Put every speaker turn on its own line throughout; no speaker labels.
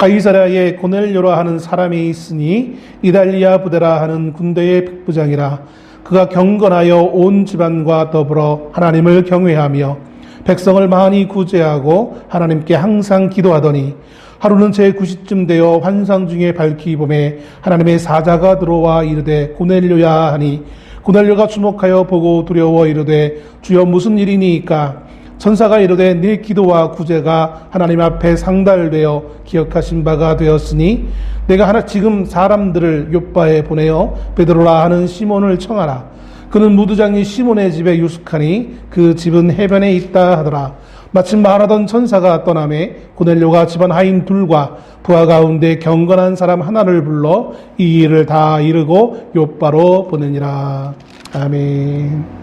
가이사랴에 고넬료라 하는 사람이 있으니 이달리아 부대라 하는 군대의 백부장이라. 그가 경건하여 온 집안과 더불어 하나님을 경외하며 백성을 많이 구제하고 하나님께 항상 기도하더니 하루는 제9시쯤 되어 환상 중에 밝히 보매 하나님의 사자가 들어와 이르되 고넬료야 하니 고넬료가 주목하여 보고 두려워 이르되 주여 무슨 일이니이까. 천사가 이르되 네 기도와 구제가 하나님 앞에 상달되어 기억하신 바가 되었으니 내가 지금 사람들을 욥바에 보내어 베드로라 하는 시몬을 청하라. 그는 무두장이 시몬의 집에 유숙하니 그 집은 해변에 있다 하더라. 마침 말하던 천사가 떠나매 고넬료가 집안 하인 둘과 부하 가운데 경건한 사람 하나를 불러 이 일을 다 이르고 욥바로 보내니라. 아멘.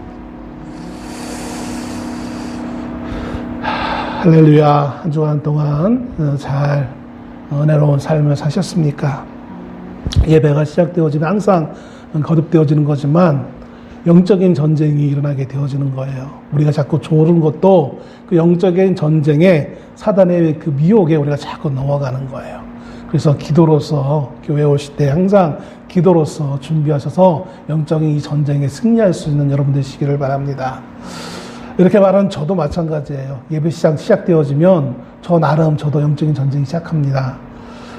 할렐루야. 한 주간 동안 잘 은혜로운 삶을 사셨습니까? 예배가 시작되어지면 항상 거듭되어지는 거지만 영적인 전쟁이 일어나게 되어지는 거예요. 우리가 자꾸 조르는 것도 그 영적인 전쟁에 사단의 그 미혹에 우리가 자꾸 넘어가는 거예요. 그래서 기도로서 교회 오실 때 항상 기도로서 준비하셔서 영적인 이 전쟁에 승리할 수 있는 여러분 되시기를 바랍니다. 이렇게 말하는 저도 마찬가지예요. 예배 시작되어지면 저도 영적인 전쟁이 시작합니다.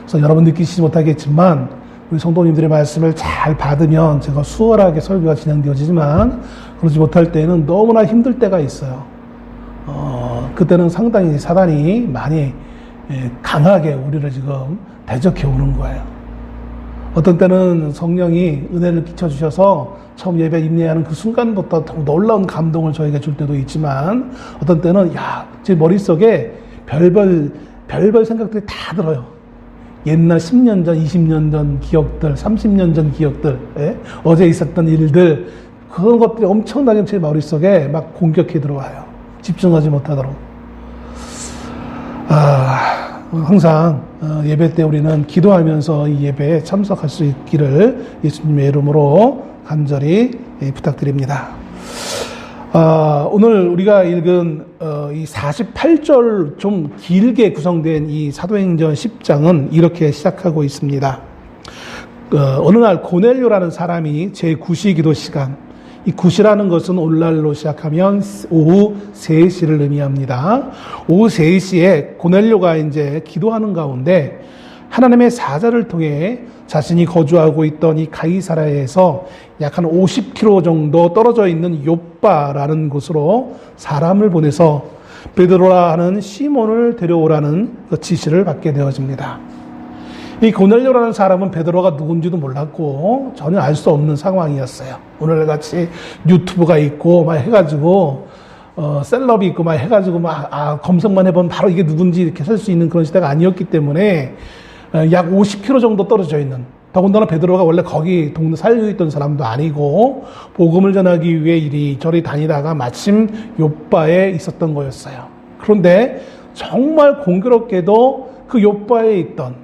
그래서 여러분 느끼시지 못하겠지만 우리 성도님들의 말씀을 잘 받으면 제가 수월하게 설교가 진행되어지지만 그러지 못할 때는 너무나 힘들 때가 있어요. 그때는 상당히 사단이 많이 강하게 우리를 지금 대적해 오는 거예요. 어떤 때는 성령이 은혜를 끼쳐주셔서 처음 예배 임례하는 그 순간부터 놀라운 감동을 저에게 줄 때도 있지만 어떤 때는 제 머릿속에 별별 생각들이 다 들어요. 옛날 10년 전, 20년 전 기억들, 30년 전 기억들, 어제 있었던 일들, 그런 것들이 엄청나게 제 머릿속에 막 공격해 들어와요. 집중하지 못하도록. 항상 예배 때 우리는 기도하면서 이 예배에 참석할 수 있기를 예수님의 이름으로 간절히 부탁드립니다. 오늘 우리가 읽은 이 48절 좀 길게 구성된 이 사도행전 10장은 이렇게 시작하고 있습니다. 어느 날 고넬료라는 사람이 제9시 기도 시간, 이 9시라는 것은 오늘날로 시작하면 오후 3시를 의미합니다. 오후 3시에 고넬료가 이제 기도하는 가운데 하나님의 사자를 통해 자신이 거주하고 있던 이 가이사랴에서 약 한 50km 정도 떨어져 있는 욥바라는 곳으로 사람을 보내서 베드로라 하는 시몬을 데려오라는 그 지시를 받게 되어집니다. 이 고넬료라는 사람은 베드로가 누군지도 몰랐고 전혀 알 수 없는 상황이었어요. 오늘같이 유튜브가 있고 막 해가지고 셀럽이 있고 막 해가지고 검색만 해보면 바로 이게 누군지 이렇게 살 수 있는 그런 시대가 아니었기 때문에 약 50km 정도 떨어져 있는, 더군다나 베드로가 원래 거기 동네 살고 있던 사람도 아니고 복음을 전하기 위해 이리저리 다니다가 마침 욥바에 있었던 거였어요. 그런데 정말 공교롭게도 그 욥바에 있던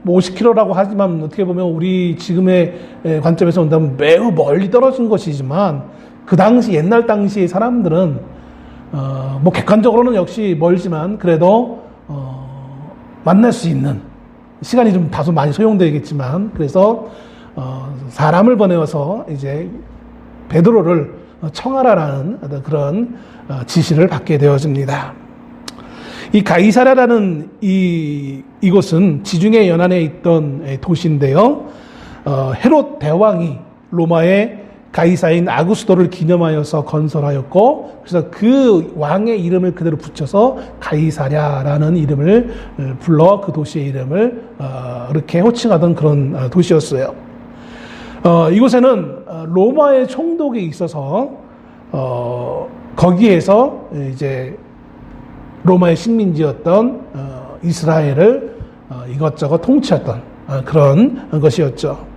50km라고 하지만 어떻게 보면 우리 지금의 관점에서 본다면 매우 멀리 떨어진 것이지만 그 당시 옛날 당시의 사람들은 객관적으로는 역시 멀지만 그래도 만날 수 있는 시간이 좀 다소 많이 소용되겠지만 그래서 사람을 보내어서 이제 베드로를 청하라라는 그런 지시를 받게 되어집니다. 이 가이사랴라는 이곳은 지중해 연안에 있던 도시인데요. 헤롯 대왕이 로마의 가이사인 아구스도를 기념하여서 건설하였고, 그래서 그 왕의 이름을 그대로 붙여서 가이사랴라는 이름을 불러 그 도시의 이름을 이렇게 호칭하던 그런 도시였어요. 이곳에는 로마의 총독이 있어서 거기에서 이제 로마의 식민지였던 이스라엘을 이것저것 통치했던 그런 것이었죠.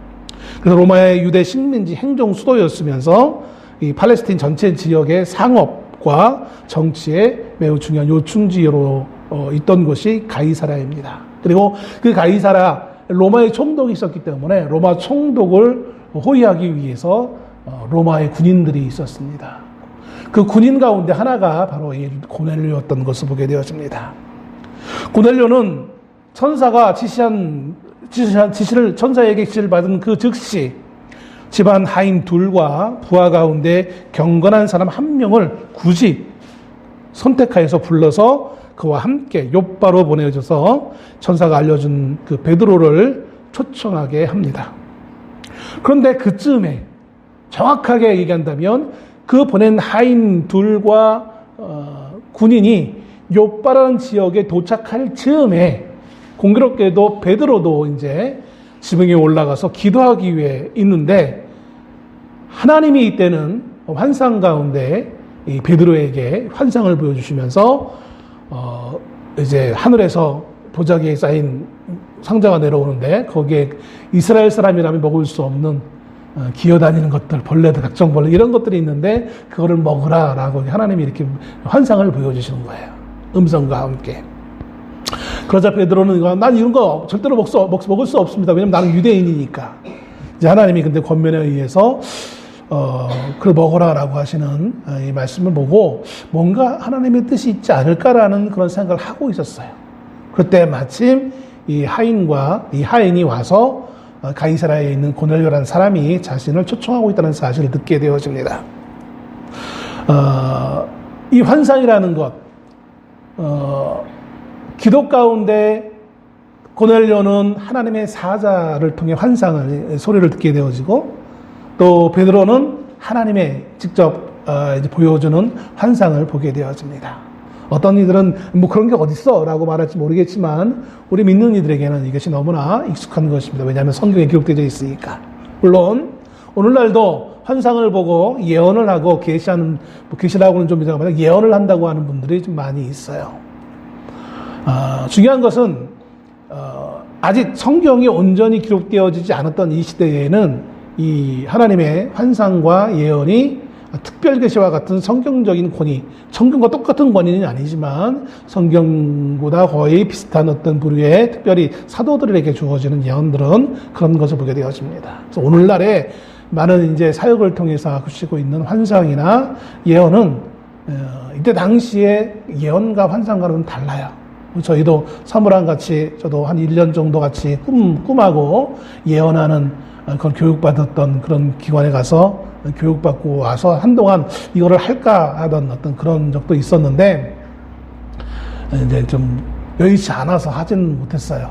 그래서 로마의 유대 식민지 행정 수도였으면서 이 팔레스틴 전체 지역의 상업과 정치에 매우 중요한 요충지로 있던 곳이 가이사랴입니다. 그리고 그 가이사랴 로마의 총독이 있었기 때문에 로마 총독을 호위하기 위해서 로마의 군인들이 있었습니다. 그 군인 가운데 하나가 바로 이 고넬료였던 것을 보게 되어집니다. 고넬료는 천사가 천사에게 지시를 받은 그 즉시 집안 하인 둘과 부하 가운데 경건한 사람 한 명을 굳이 선택하여서 불러서 그와 함께 욥바로 보내줘서 천사가 알려준 그 베드로를 초청하게 합니다. 그런데 그쯤에 정확하게 얘기한다면 그 보낸 하인 둘과 군인이 욥바라는 지역에 도착할 즈음에 공교롭게도 베드로도 이제 지붕에 올라가서 기도하기 위해 있는데 하나님이 이때는 환상 가운데 이 베드로에게 환상을 보여주시면서 이제 하늘에서 도자기에 쌓인 상자가 내려오는데 거기에 이스라엘 사람이라면 먹을 수 없는 기어다니는 것들, 벌레들, 각종 벌레 이런 것들이 있는데 그거를 먹으라라고 하나님이 이렇게 환상을 보여주시는 거예요. 음성과 함께. 그러자 베드로는 난 이런 거 절대로 먹을 수 없습니다. 왜냐면 나는 유대인이니까. 이제 하나님이 근데 권면에 의해서 그걸 먹어라라고 하시는 이 말씀을 보고 뭔가 하나님의 뜻이 있지 않을까라는 그런 생각을 하고 있었어요. 그때 마침 이 하인이 와서 가이사라에 있는 고넬료라는 사람이 자신을 초청하고 있다는 사실을 듣게 되어집니다. 이 환상이라는 것, 기도 가운데 고넬료는 하나님의 사자를 통해 소리를 듣게 되어지고 또 베드로는 하나님의 직접 이제 보여주는 환상을 보게 되어집니다. 어떤 이들은 뭐 그런 게 어딨어 라고 말할지 모르겠지만 우리 믿는 이들에게는 이것이 너무나 익숙한 것입니다. 왜냐하면 성경에 기록되어 있으니까. 물론 오늘날도 환상을 보고 예언을 하고 계시라고는 좀 이상하지만 예언을 한다고 하는 분들이 좀 많이 있어요. 중요한 것은 아직 성경이 온전히 기록되어지지 않았던 이 시대에는 이 하나님의 환상과 예언이 특별 계시와 같은 성경적인 권위, 성경과 똑같은 권위는 아니지만 성경보다 거의 비슷한 어떤 부류의 특별히 사도들에게 주어지는 예언들은 그런 것을 보게 되어집니다. 그래서 오늘날에 많은 이제 사역을 통해서 하시고 있는 환상이나 예언은 이때 당시에 예언과 환상과는 달라요. 저희도 사무랑 같이 저도 한 1년 정도 같이 꿈하고 예언하는 그런 교육받았던 그런 기관에 가서 교육받고 와서 한동안 이거를 할까 하던 어떤 그런 적도 있었는데 이제 좀 여의치 않아서 하지는 못했어요.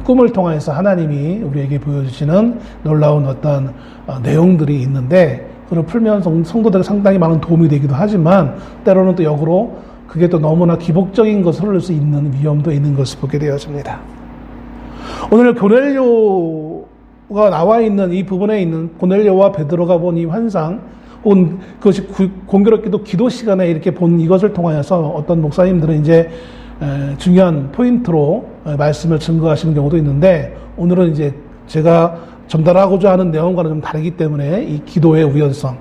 꿈을 통해서 하나님이 우리에게 보여주시는 놀라운 어떤 내용들이 있는데 그걸 풀면 성도들에게 상당히 많은 도움이 되기도 하지만 때로는 또 역으로 그게 또 너무나 기복적인 것을 흘릴 수 있는 위험도 있는 것을 보게 되어집니다. 오늘 고넬료가 나와 있는 이 부분에 있는 고넬료와 베드로가 본 이 환상 혹은 그것이 공교롭게도 기도 시간에 이렇게 본 이것을 통하여서 어떤 목사님들은 이제 중요한 포인트로 말씀을 증거하시는 경우도 있는데 오늘은 이제 제가 전달하고자 하는 내용과는 좀 다르기 때문에 이 기도의 우연성,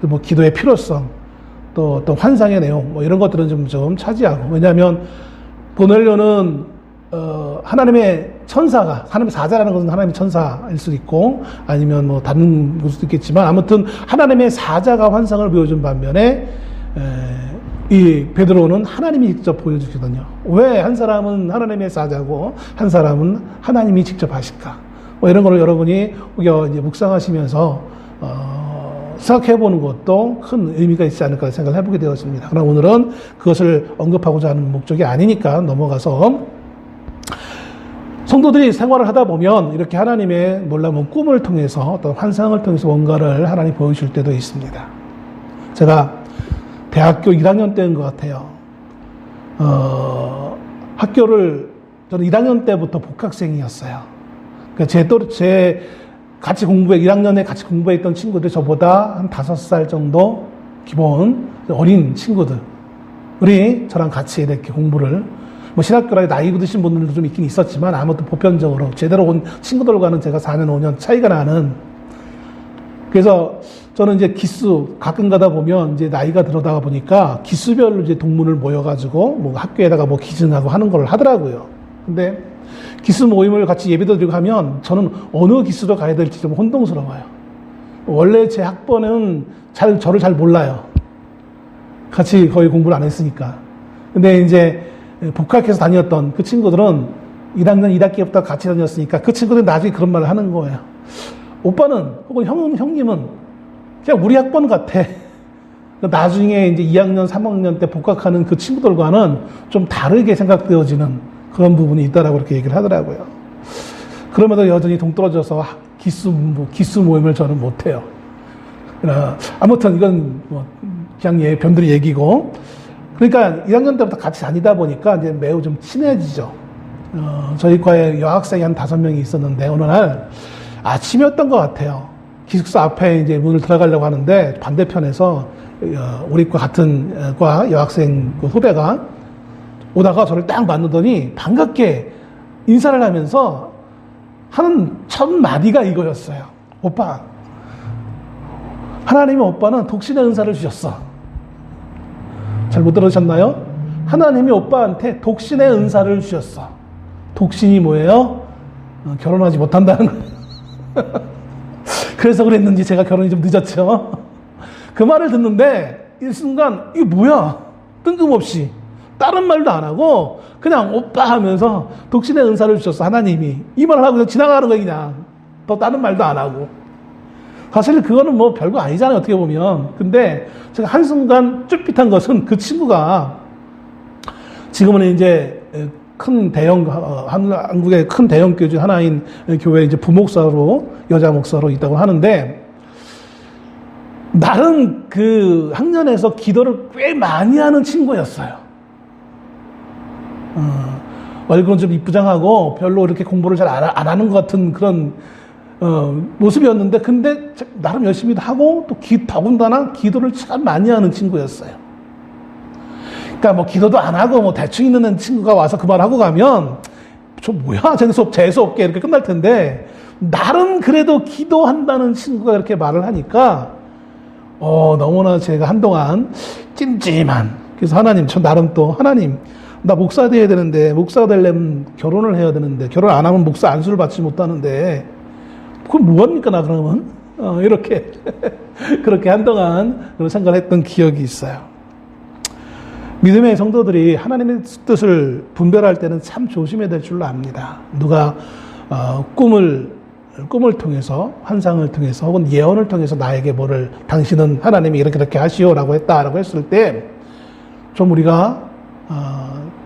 뭐 기도의 필요성 또 어떤 환상의 내용 뭐 이런 것들은 좀 차지하고 왜냐하면 고넬료는 하나님의 천사가 하나님의 사자라는 것은 하나님의 천사일 수도 있고 아니면 뭐 다른 걸 수도 있겠지만 아무튼 하나님의 사자가 환상을 보여준 반면에 이 베드로는 하나님이 직접 보여주시거든요. 왜 한 사람은 하나님의 사자고 한 사람은 하나님이 직접 하실까? 뭐 이런 거를 여러분이 이제 묵상하시면서 생각해보는 것도 큰 의미가 있지 않을까 생각을 해보게 되었습니다. 그러나 오늘은 그것을 언급하고자 하는 목적이 아니니까 넘어가서 성도들이 생활을 하다 보면 이렇게 하나님의 몰라본 꿈을 통해서 어떤 환상을 통해서 뭔가를 하나님 보여주실 때도 있습니다. 제가 대학교 1학년 때인 것 같아요. 저는 1학년 때부터 복학생이었어요. 그러니까 제 같이 1학년에 같이 공부했던 친구들 저보다 한 5살 정도 기본 어린 친구들이 저랑 같이 이렇게 공부를 뭐 신학교라 나이 드신 분들도 좀 있긴 있었지만 아무튼 보편적으로 제대로 온 친구들과는 제가 4년 5년 차이가 나는 그래서 저는 이제 기수 가끔 가다 보면 이제 나이가 들어다가 보니까 기수별로 이제 동문을 모여가지고 뭐 학교에다가 뭐 기증하고 하는 걸 하더라고요. 근데 기수 모임을 같이 예배도 드리고 하면 저는 어느 기수로 가야 될지 좀 혼동스러워요. 원래 제 학번은 저를 잘 몰라요. 같이 거의 공부를 안 했으니까. 근데 이제 복학해서 다녔던 그 친구들은 1학년 1학기부터 같이 다녔으니까 그 친구들이 나중에 그런 말을 하는 거예요. 오빠는 혹은 형님은 그냥 우리 학번 같아. 나중에 이제 2학년, 3학년 때 복학하는 그 친구들과는 좀 다르게 생각되어지는 그런 부분이 있다라고 이렇게 얘기를 하더라고요. 그럼에도 여전히 동떨어져서 기수 모임을 저는 못해요. 아무튼 이건 뭐 그냥 변두리 얘기고. 그러니까 1학년 때부터 같이 다니다 보니까 이제 매우 좀 친해지죠. 저희 과에 여학생이 한 5명이 있었는데 어느 날 아침이었던 것 같아요. 기숙사 앞에 이제 문을 들어가려고 하는데 반대편에서 우리 과 같은 과 여학생 그 후배가 오다가 저를 딱 만나더니 반갑게 인사를 하면서 하는 첫 마디가 이거였어요. 오빠, 하나님이 오빠는 독신의 은사를 주셨어. 잘 못 들으셨나요? 하나님이 오빠한테 독신의 은사를 주셨어. 독신이 뭐예요? 결혼하지 못한다는 거예요. 그래서 그랬는지 제가 결혼이 좀 늦었죠. 그 말을 듣는데 일순간 이게 뭐야? 뜬금없이 다른 말도 안 하고 그냥 오빠 하면서 독신의 은사를 주셨어 하나님이. 이 말을 하고 지나가는 거예요. 그냥 더 다른 말도 안 하고. 사실 그거는 뭐 별거 아니잖아요 어떻게 보면. 근데 제가 한순간 쭈삣한 것은 그 친구가 지금은 이제 큰 대형 한국의 큰 대형 교회 중 하나인 교회 이제 부목사로 여자 목사로 있다고 하는데 나름 그 학년에서 기도를 꽤 많이 하는 친구였어요. 얼굴은 좀 이쁘장하고 별로 이렇게 공부를 잘 안 하는 것 같은 그런 모습이었는데 근데 나름 열심히도 하고 또 더군다나 기도를 참 많이 하는 친구였어요. 그러니까 뭐 기도도 안 하고 뭐 대충 있는 친구가 와서 그 말 하고 가면 저 뭐야 재수없게 이렇게 끝날 텐데 나름 그래도 기도한다는 친구가 이렇게 말을 하니까 너무나 제가 한동안 찜찜한. 그래서 하나님 저 나름 또 하나님 나 목사 돼야 되는데 목사 되려면 결혼을 해야 되는데 결혼 안 하면 목사 안수를 받지 못하는데 그럼 뭐합니까 나 그러면 이렇게 그렇게 한동안 생각을 했던 기억이 있어요. 믿음의 성도들이 하나님의 뜻을 분별할 때는 참 조심해야 될 줄로 압니다. 누가 꿈을 통해서 환상을 통해서 혹은 예언을 통해서 나에게 당신은 하나님이 이렇게 하시오라고 했다라고 했을 때 좀 우리가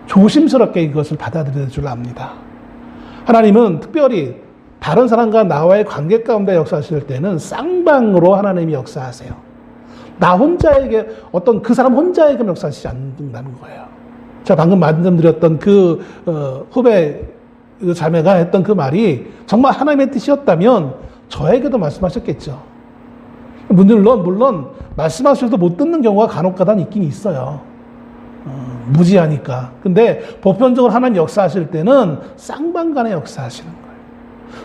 조심스럽게 이것을 받아들여야 될 줄로 압니다. 하나님은 특별히 다른 사람과 나와의 관계 가운데 역사하실 때는 쌍방으로 하나님이 역사하세요. 나 혼자에게 그 사람 혼자에게 역사하시지 않는다는 거예요. 제가 방금 말씀드렸던 그 후배 그 자매가 했던 그 말이 정말 하나님의 뜻이었다면 저에게도 말씀하셨겠죠. 물론 말씀하셔도 못 듣는 경우가 간혹가다 있긴 있어요. 무지하니까. 근데 보편적으로 하나님 역사하실 때는 쌍방간에 역사하시는 거예요.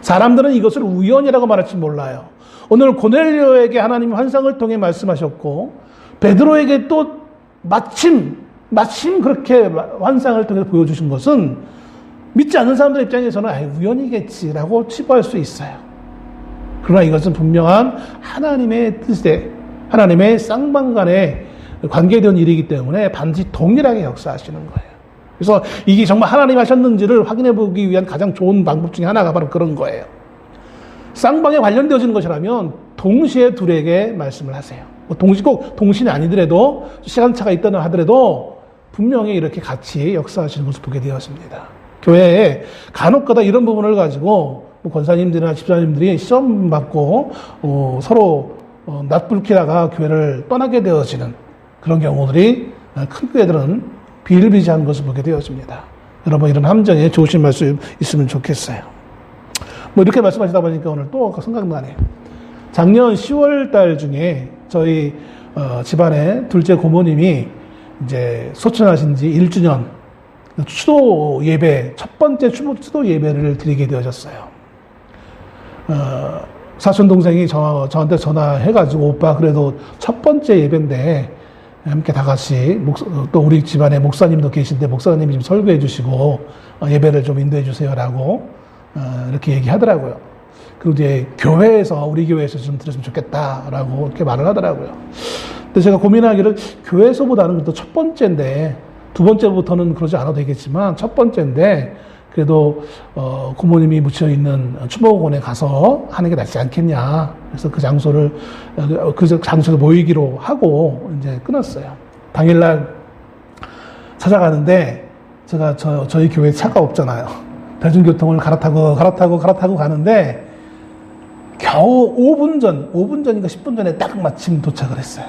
사람들은 이것을 우연이라고 말할지 몰라요. 오늘 고넬료에게 하나님이 환상을 통해 말씀하셨고 베드로에게 또 마침 그렇게 환상을 통해 보여주신 것은 믿지 않는 사람들 입장에서는 우연이겠지라고 치부할 수 있어요. 그러나 이것은 분명한 하나님의 뜻에 하나님의 쌍방간에 관계된 일이기 때문에 반드시 동일하게 역사하시는 거예요. 그래서 이게 정말 하나님 하셨는지를 확인해 보기 위한 가장 좋은 방법 중에 하나가 바로 그런 거예요. 쌍방에 관련되어지는 것이라면 동시에 둘에게 말씀을 하세요. 꼭 동시는 아니더라도 시간차가 있다는 하더라도 분명히 이렇게 같이 역사하시는 것을 보게 되었습니다. 교회에 간혹가다 이런 부분을 가지고 권사님들이나 집사님들이 시험 받고 서로 낯불키다가 교회를 떠나게 되어지는 그런 경우들이 큰 교회들은 비일비재한 것을 보게 되었습니다. 여러분 이런 함정에 조심할 수 있으면 좋겠어요. 이렇게 말씀하시다 보니까 오늘 또 생각나네요. 작년 10월 달 중에 저희 집안의 둘째 고모님이 이제 소천하신 지 1주년 추도 예배, 첫 번째 추도 예배를 드리게 되어졌어요. 사촌 동생이 저한테 전화해가지고 오빠 그래도 첫 번째 예배인데 함께 다 같이 또 우리 집안에 목사님도 계신데 목사님이 좀 설교해 주시고 예배를 좀 인도해 주세요라고 이렇게 얘기하더라고요. 그리고 이제 우리 교회에서 좀 들었으면 좋겠다라고 이렇게 말을 하더라고요. 근데 제가 고민하기를 교회에서보다는 그래도 첫 번째인데 두 번째부터는 그러지 않아도 되겠지만 첫 번째인데 그래도 고모님이 묻혀 있는 추모공원에 가서 하는 게 낫지 않겠냐. 그래서 그 장소에 모이기로 하고 이제 끊었어요. 당일날 찾아가는데 제가 저희 교회 차가 없잖아요. 대중교통을 갈아타고 가는데 겨우 5분 전인가 10분 전에 딱 마침 도착을 했어요.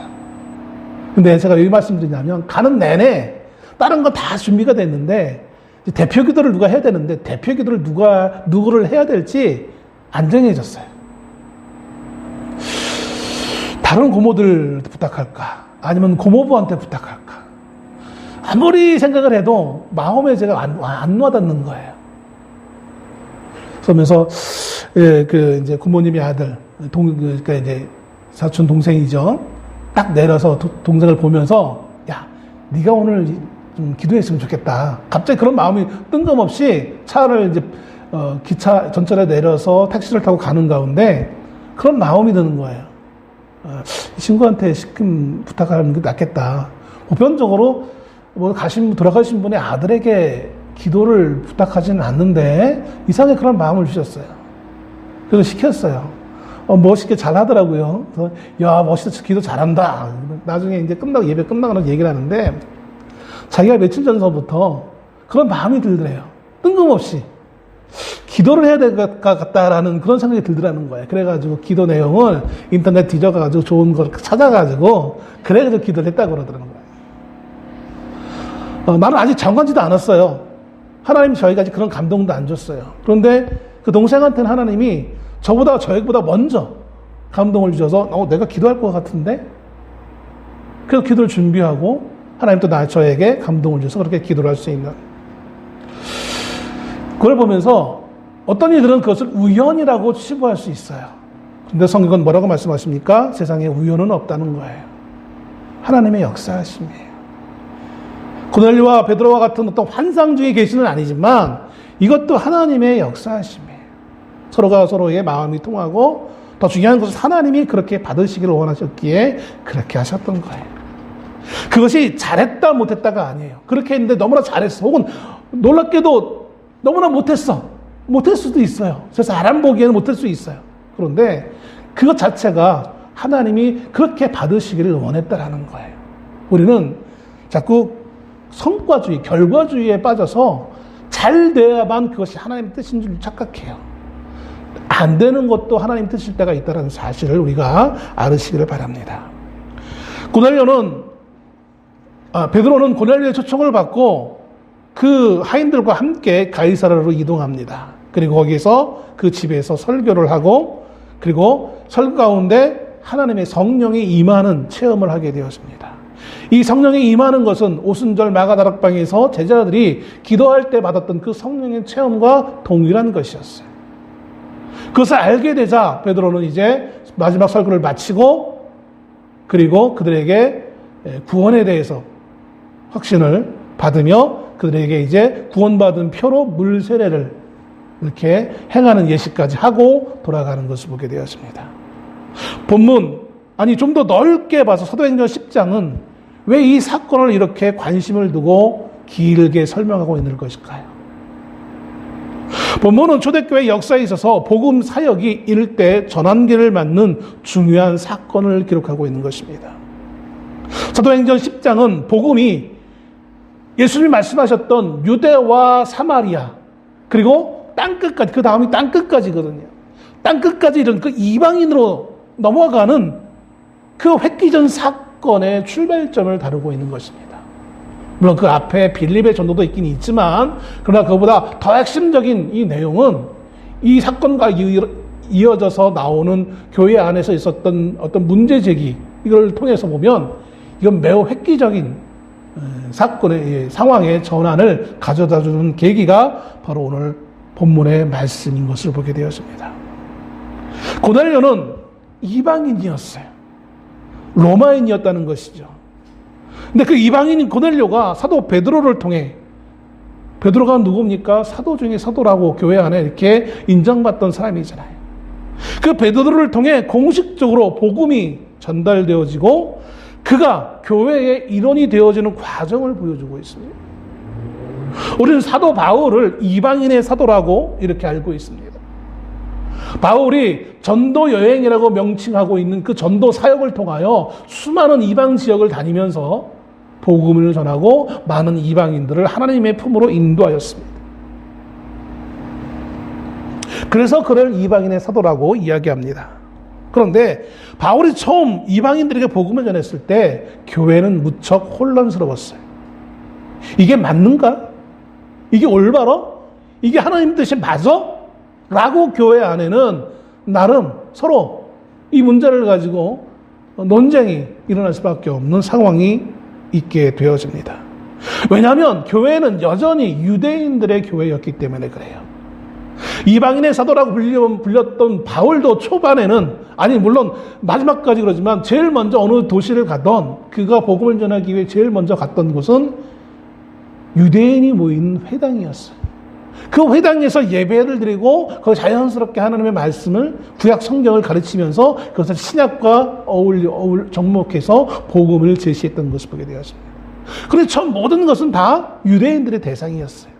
근데 제가 왜 말씀드리냐면 가는 내내 다른 거 다 준비가 됐는데 대표 기도를 누가 해야 되는데 대표 기도를 누구를 해야 될지 안 정해졌어요. 다른 고모들 부탁할까? 아니면 고모부한테 부탁할까? 아무리 생각을 해도 마음에 제가 안 와닿는 거예요. 그러면서 이제 부모님의 아들 그러니까 이제 사촌 동생이죠. 딱 내려서 동생을 보면서 야, 네가 오늘 좀 기도했으면 좋겠다. 갑자기 그런 마음이 뜬금없이 차를 이제 기차 전철에 내려서 택시를 타고 가는 가운데 그런 마음이 드는 거예요. 이 친구한테 시큼 부탁하는 게 낫겠다. 보편적으로 돌아가신 분의 아들에게 기도를 부탁하지는 않는데 이상하게 그런 마음을 주셨어요. 그래서 시켰어요. 멋있게 잘 하더라고요. 그래서 야, 멋있다, 기도 잘한다. 나중에 이제 예배 끝나고 얘기를 하는데 자기가 며칠 전서부터 그런 마음이 들더래요. 뜬금없이 기도를 해야 될 것 같다라는 그런 생각이 들더라는 거예요. 그래가지고 기도 내용을 인터넷 뒤져가지고 좋은 걸 찾아가지고 그래가지고 기도를 했다고 그러더라는 거예요. 나는 아직 정하지도 않았어요. 하나님이 저희가 아직 그런 감동도 안 줬어요. 그런데 그 동생한테는 하나님이 저희보다 먼저 감동을 주셔서 내가 기도할 것 같은데? 그래서 기도를 준비하고 하나님 또 저에게 감동을 주셔서 그렇게 기도를 할 수 있는, 그걸 보면서 어떤 이들은 그것을 우연이라고 치부할 수 있어요. 그런데 성경은 뭐라고 말씀하십니까? 세상에 우연은 없다는 거예요. 하나님의 역사하심이에요. 고넬료와 베드로와 같은 어떤 환상 중의 계시는 아니지만 이것도 하나님의 역사하심이에요. 서로가 서로의 마음이 통하고 더 중요한 것은 하나님이 그렇게 받으시기를 원하셨기에 그렇게 하셨던 거예요. 그것이 잘했다 못했다가 아니에요. 그렇게 했는데 너무나 잘했어. 혹은 놀랍게도 너무나 못했어. 못할 수도 있어요. 사람 보기에는 못할 수 있어요. 그런데 그것 자체가 하나님이 그렇게 받으시기를 원했다라는 거예요. 우리는 자꾸 성과주의, 결과주의에 빠져서 잘 돼야만 그것이 하나님의 뜻인 줄 착각해요. 안 되는 것도 하나님 뜻일 때가 있다는 사실을 우리가 알으시기를 바랍니다. 베드로는 고넬료의 초청을 받고 그 하인들과 함께 가이사랴로 이동합니다. 그리고 거기서 그 집에서 설교를 하고 그리고 설교 가운데 하나님의 성령이 임하는 체험을 하게 되었습니다. 이 성령이 임하는 것은 오순절 마가다락방에서 제자들이 기도할 때 받았던 그 성령의 체험과 동일한 것이었어요. 그것을 알게 되자 베드로는 이제 마지막 설교를 마치고 그리고 그들에게 구원에 대해서 확신을 받으며 그들에게 이제 구원받은 표로 물 세례를 이렇게 행하는 예식까지 하고 돌아가는 것을 보게 되었습니다. 좀 더 넓게 봐서 사도행전 10장은 왜 이 사건을 이렇게 관심을 두고 길게 설명하고 있는 것일까요? 본문은 초대교회 역사에 있어서 복음 사역이 일대 전환기를 맞는 중요한 사건을 기록하고 있는 것입니다. 사도행전 10장은 복음이 예수님이 말씀하셨던 유대와 사마리아 그리고 땅끝까지, 그 다음이 땅끝까지거든요. 땅끝까지 이런 그 이방인으로 넘어가는 그 획기적 사건의 출발점을 다루고 있는 것입니다. 물론 그 앞에 빌립의 전도도 있긴 있지만 그러나 그보다 더 핵심적인 이 내용은 이 사건과 이어져서 나오는 교회 안에서 있었던 어떤 문제제기, 이걸 통해서 보면 이건 매우 획기적인 사건의 상황의 전환을 가져다주는 계기가 바로 오늘 본문의 말씀인 것을 보게 되었습니다. 고넬료는 이방인이었어요. 로마인이었다는 것이죠. 근데 그 이방인인 고넬료가 사도 베드로를 통해, 베드로가 누굽니까? 사도 중에 사도라고 교회 안에 이렇게 인정받던 사람이잖아요. 그 베드로를 통해 공식적으로 복음이 전달되어지고 그가 교회의 일원이 되어지는 과정을 보여주고 있습니다. 우리는 사도 바울을 이방인의 사도라고 이렇게 알고 있습니다. 바울이 전도 여행이라고 명칭하고 있는 그 전도 사역을 통하여 수많은 이방 지역을 다니면서 복음을 전하고 많은 이방인들을 하나님의 품으로 인도하였습니다. 그래서 그를 이방인의 사도라고 이야기합니다. 그런데 바울이 처음 이방인들에게 복음을 전했을 때 교회는 무척 혼란스러웠어요. 이게 맞는가? 이게 올바라? 이게 하나님 뜻이 맞아? 라고 교회 안에는 나름 서로 이 문제를 가지고 논쟁이 일어날 수밖에 없는 상황이 있게 되어집니다. 왜냐하면 교회는 여전히 유대인들의 교회였기 때문에 그래요. 이방인의 사도라고 불렸던 바울도 초반에는, 아니 물론 마지막까지 그러지만 제일 먼저 어느 도시를 가던, 그가 복음을 전하기 위해 제일 먼저 갔던 곳은 유대인이 모인 회당이었어요. 그 회당에서 예배를 드리고 그 자연스럽게 하나님의 말씀을, 구약 성경을 가르치면서 그것을 신약과 접목해서 복음을 제시했던 것을 보게 되었습니다. 그래서 처음 모든 것은 다 유대인들의 대상이었어요.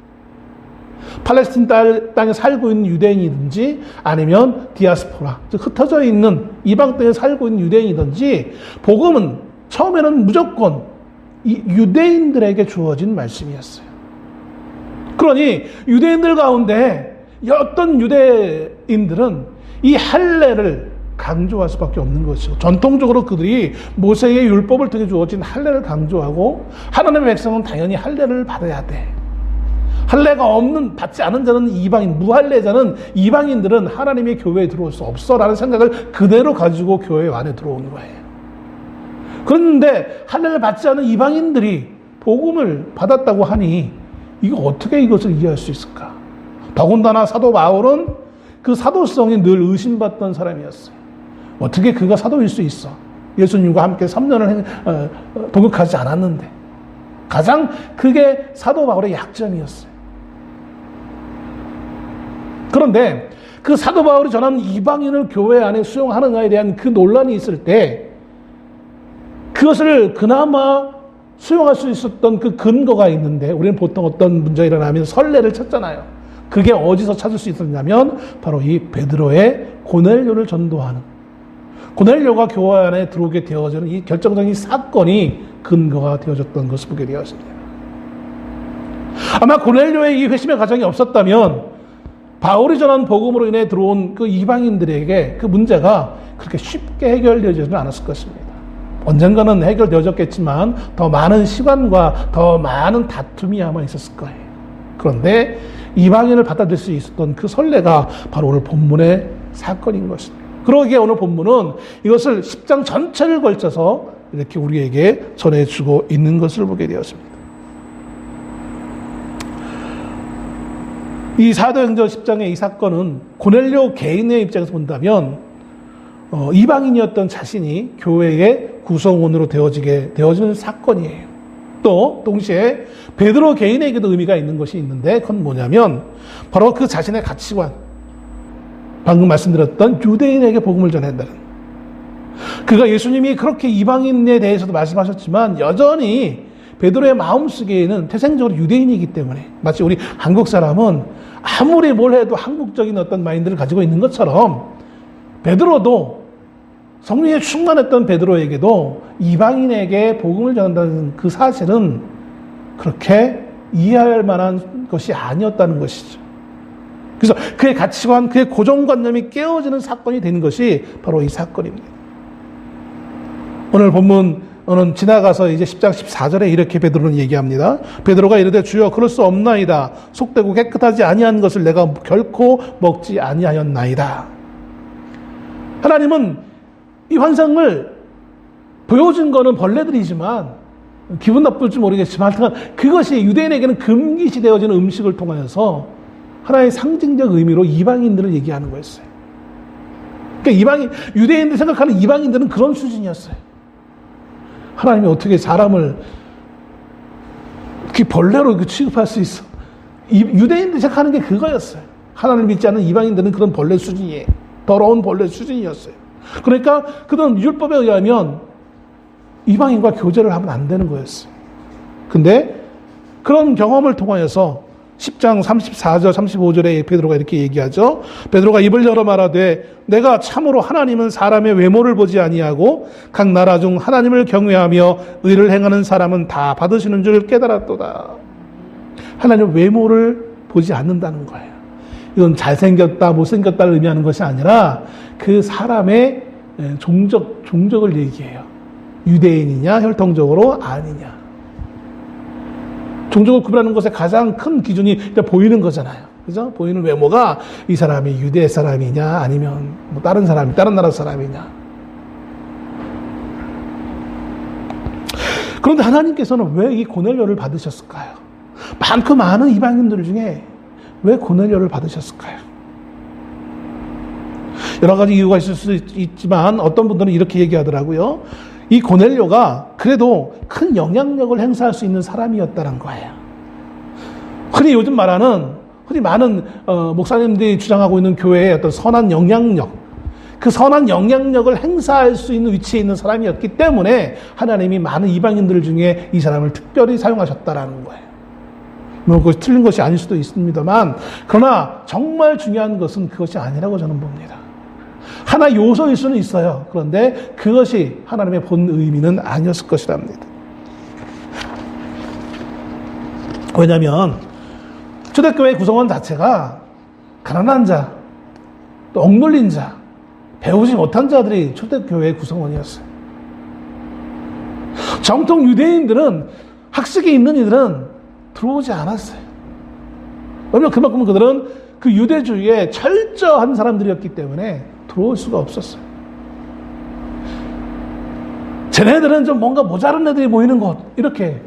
팔레스틴 땅에 살고 있는 유대인이든지 아니면 디아스포라, 즉 흩어져 있는 이방 땅에 살고 있는 유대인이든지, 복음은 처음에는 무조건 이 유대인들에게 주어진 말씀이었어요. 그러니 유대인들 가운데 어떤 유대인들은 이 할례를 강조할 수밖에 없는 것이고, 전통적으로 그들이 모세의 율법을 통해 주어진 할례를 강조하고, 하나님의 백성은 당연히 할례를 받아야 돼. 할례가 받지 않은 자는 이방인, 무할례자는, 이방인들은 하나님의 교회에 들어올 수 없어라는 생각을 그대로 가지고 교회 안에 들어오는 거예요. 그런데 할례를 받지 않은 이방인들이 복음을 받았다고 하니 이거 어떻게 이것을 이해할 수 있을까? 더군다나 사도 바울은 그 사도성이 늘 의심받던 사람이었어요. 어떻게 그가 사도일 수 있어? 예수님과 함께 3년을 동역하지 않았는데. 가장 그게 사도 바울의 약점이었어요. 그런데 그 사도 바울이 전한 이방인을 교회 안에 수용하느냐에 대한 그 논란이 있을 때, 그것을 그나마 수용할 수 있었던 그 근거가 있는데, 우리는 보통 어떤 문제가 일어나면 설례를 찾잖아요. 그게 어디서 찾을 수 있었냐면 바로 이 베드로의 고넬료를 전도하는, 고넬료가 교회 안에 들어오게 되어지는 이 결정적인 사건이 근거가 되어졌던 것을 보게 되었습니다. 아마 고넬료의 이 회심의 과정이 없었다면 바울이 전한 복음으로 인해 들어온 그 이방인들에게 그 문제가 그렇게 쉽게 해결되지는 않았을 것입니다. 언젠가는 해결되어졌겠지만 더 많은 시간과 더 많은 다툼이 아마 있었을 거예요. 그런데 이방인을 받아들일 수 있었던 그 선례가 바로 오늘 본문의 사건인 것입니다. 그러기에 오늘 본문은 이것을 10장 전체를 걸쳐서 이렇게 우리에게 전해주고 있는 것을 보게 되었습니다. 이 사도행전 10장의 이 사건은 고넬료 개인의 입장에서 본다면 이방인이었던 자신이 교회의 구성원으로 되어지는 사건이에요. 또 동시에 베드로 개인에게도 의미가 있는 것이 있는데, 그건 뭐냐면 바로 그 자신의 가치관, 방금 말씀드렸던 유대인에게 복음을 전한다는, 그가 예수님이 그렇게 이방인에 대해서도 말씀하셨지만 여전히 베드로의 마음속에는 태생적으로 유대인이기 때문에, 마치 우리 한국 사람은 아무리 뭘 해도 한국적인 어떤 마인드를 가지고 있는 것처럼, 베드로도, 성령에 충만했던 베드로에게도 이방인에게 복음을 전한다는 그 사실은 그렇게 이해할 만한 것이 아니었다는 것이죠. 그래서 그의 가치관, 그의 고정관념이 깨어지는 사건이 된 것이 바로 이 사건입니다. 오늘 본문은 지나가서 이제 10장 14절에 이렇게 베드로는 얘기합니다. 베드로가 이르되 주여 그럴 수 없나이다. 속되고 깨끗하지 아니한 것을 내가 결코 먹지 아니하였나이다. 하나님은 이 환상을 보여준 거는 벌레들이지만, 기분 나쁠지 모르겠지만 그것이 유대인에게는 금기시 되어지는 음식을 통하여서 하나의 상징적 의미로 이방인들을 얘기하는 거였어요. 그러니까 유대인들 생각하는 이방인들은 그런 수준이었어요. 하나님이 어떻게 사람을 이렇게 벌레로 취급할 수 있어? 유대인들이 생각하는 게 그거였어요. 하나님을 믿지 않는 이방인들은 그런 벌레 수준이에요. 더러운 벌레 수준이었어요. 그러니까 그런 율법에 의하면 이방인과 교제를 하면 안 되는 거였어요. 근데 그런 경험을 통하여서 10장 34절 35절에 베드로가 이렇게 얘기하죠. 베드로가 입을 열어 말하되 내가 참으로 하나님은 사람의 외모를 보지 아니하고 각 나라 중 하나님을 경외하며 의를 행하는 사람은 다 받으시는 줄 깨달았도다. 하나님 외모를 보지 않는다는 거예요. 이건 잘생겼다 못생겼다를 의미하는 것이 아니라 그 사람의 종적을 얘기해요. 유대인이냐 혈통적으로 아니냐. 종족을 구별하는 것의 가장 큰 기준이 보이는 거잖아요. 그죠? 보이는 외모가 이 사람이 유대 사람이냐 아니면 뭐 다른 나라 사람이냐. 그런데 하나님께서는 왜 이 고넬료를 받으셨을까요? 많고 많은 이방인들 중에 왜 고넬료를 받으셨을까요? 여러 가지 이유가 있을 수 있지만 어떤 분들은 이렇게 얘기하더라고요. 이 고넬료가 그래도 큰 영향력을 행사할 수 있는 사람이었다는 거예요. 흔히 많은 목사님들이 주장하고 있는 교회의 어떤 선한 영향력, 그 선한 영향력을 행사할 수 있는 위치에 있는 사람이었기 때문에 하나님이 많은 이방인들 중에 이 사람을 특별히 사용하셨다라는 거예요. 뭐 그것이 틀린 것이 아닐 수도 있습니다만, 그러나 정말 중요한 것은 그것이 아니라고 저는 봅니다. 하나 요소일 수는 있어요. 그런데 그것이 하나님의 본 의미는 아니었을 것이랍니다. 왜냐하면 초대교회 구성원 자체가 가난한 자, 또 억눌린 자, 배우지 못한 자들이 초대교회 구성원이었어요. 정통 유대인들은, 학식이 있는 이들은 들어오지 않았어요. 왜냐하면 그만큼 그들은 그 유대주의에 철저한 사람들이었기 때문에 들어올 수가 없었어요. 쟤네들은 좀 뭔가 모자란 애들이 모이는 곳, 이렇게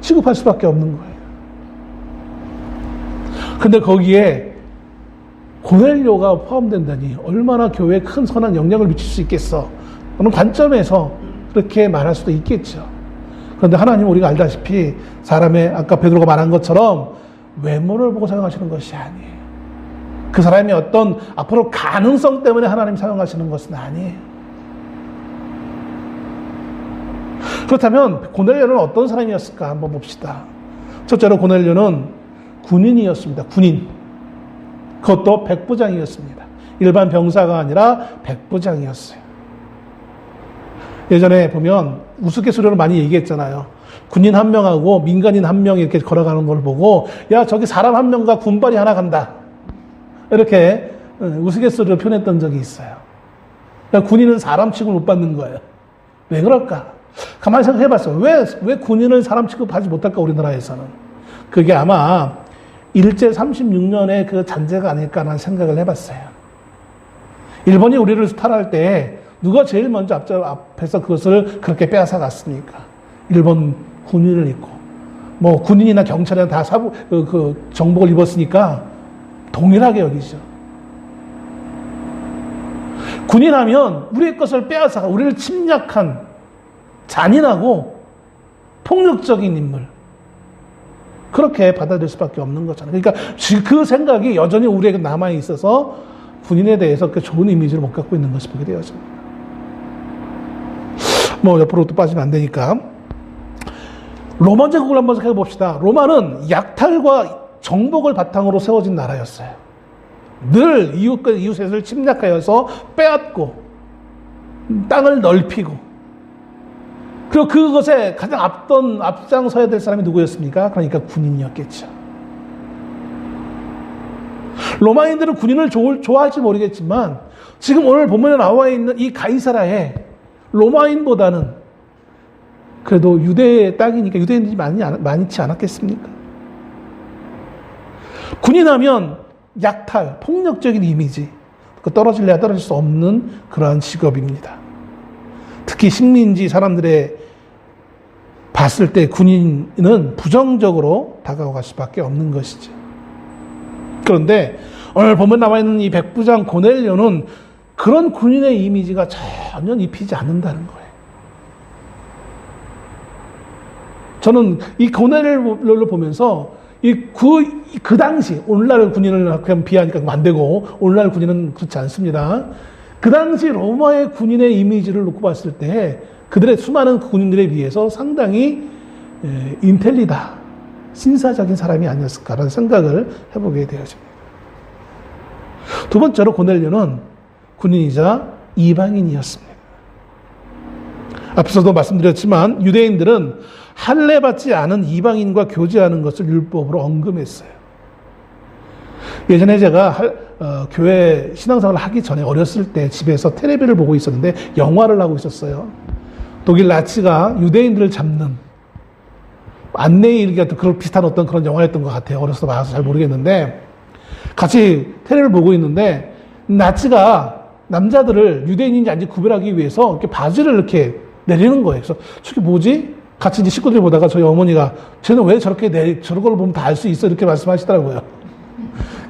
취급할 수밖에 없는 거예요. 근데 거기에 고넬료가 포함된다니 얼마나 교회에 큰 선한 영향을 미칠 수 있겠어? 그런 관점에서 그렇게 말할 수도 있겠죠. 그런데 하나님은 우리가 알다시피 사람의, 아까 베드로가 말한 것처럼 외모를 보고 사용하시는 것이 아니에요. 그 사람의 어떤 앞으로 가능성 때문에 하나님 사용하시는 것은 아니에요. 그렇다면 고넬료는 어떤 사람이었을까 한번 봅시다. 첫째로 고넬료는 군인이었습니다. 군인. 그것도 백부장이었습니다. 일반 병사가 아니라 백부장이었어요. 예전에 보면 우스갯소리로 많이 얘기했잖아요. 군인 한 명하고 민간인 한 명이 이렇게 걸어가는 걸 보고, 야, 저기 사람 한 명과 군발이 하나 간다, 이렇게 우스갯소리로 표현했던 적이 있어요. 그러니까 군인은 사람 취급을 못 받는 거예요. 왜 그럴까? 가만히 생각해 봤어요. 왜 군인을 사람 취급하지 못할까, 우리나라에서는? 그게 아마 일제 36년의 그 잔재가 아닐까라는 생각을 해봤어요. 일본이 우리를 수탈할 때 누가 제일 먼저 앞에서 그것을 그렇게 빼앗아 갔습니까? 일본 군인을 입고, 뭐 군인이나 경찰이나 다 정복을 입었으니까 동일하게 여기죠. 군인하면 우리의 것을 빼앗아가 우리를 침략한 잔인하고 폭력적인 인물, 그렇게 받아들일 수밖에 없는 거잖아요. 그러니까 그 생각이 여전히 우리에게 남아 있어서 군인에 대해서 그 좋은 이미지를 못 갖고 있는 것이 보게 되어집니다. 뭐 옆으로 또 빠지면 안 되니까 로마 제국을 한번 생각해 봅시다. 로마는 약탈과 정복을 바탕으로 세워진 나라였어요. 늘 이웃을 침략하여서 빼앗고 땅을 넓히고, 그리고 그것에 가장 앞장서야 될 사람이 누구였습니까? 그러니까 군인이었겠죠. 로마인들은 군인을 좋아할지 모르겠지만 지금 오늘 본문에 나와 있는 이 가이사라에 로마인보다는 그래도 유대의 땅이니까 유대인들이 많지 않았겠습니까? 군인하면 약탈, 폭력적인 이미지, 떨어질래야 떨어질 수 없는 그러한 직업입니다. 특히 식민지 사람들의 봤을 때 군인은 부정적으로 다가갈 수밖에 없는 것이죠. 그런데 오늘 보면 나와 있는 이 백부장 고넬료는 그런 군인의 이미지가 전혀 입히지 않는다는 거예요. 저는 이 고넬료를 보면서 그 당시, 오늘날 군인을 그냥 비하니까 안 되고, 오늘날 군인은 그렇지 않습니다. 그 당시 로마의 군인의 이미지를 놓고 봤을 때 그들의 수많은 군인들에 비해서 상당히 인텔리다, 신사적인 사람이 아니었을까라는 생각을 해보게 되어집니다. 두 번째로 고넬료는 군인이자 이방인이었습니다. 앞서도 말씀드렸지만 유대인들은 할례받지 않은 이방인과 교제하는 것을 율법으로 언급했어요. 예전에 제가 교회 신앙생활을 하기 전에 어렸을 때 집에서 텔레비를 보고 있었는데 영화를 하고 있었어요. 독일 나치가 유대인들을 잡는 안내의 일 같은 그런 비슷한 어떤 그런 영화였던 것 같아요. 어려서 봐서 잘 모르겠는데 같이 텔레비를 보고 있는데 나치가 남자들을 유대인인지 아닌지 구별하기 위해서 이렇게 바지를 이렇게 내리는 거예요. 그래서 저게 뭐지? 같이 이제 식구들이 보다가 저희 어머니가 쟤는 왜 저렇게 저런 걸 보면 다 알 수 있어? 이렇게 말씀하시더라고요.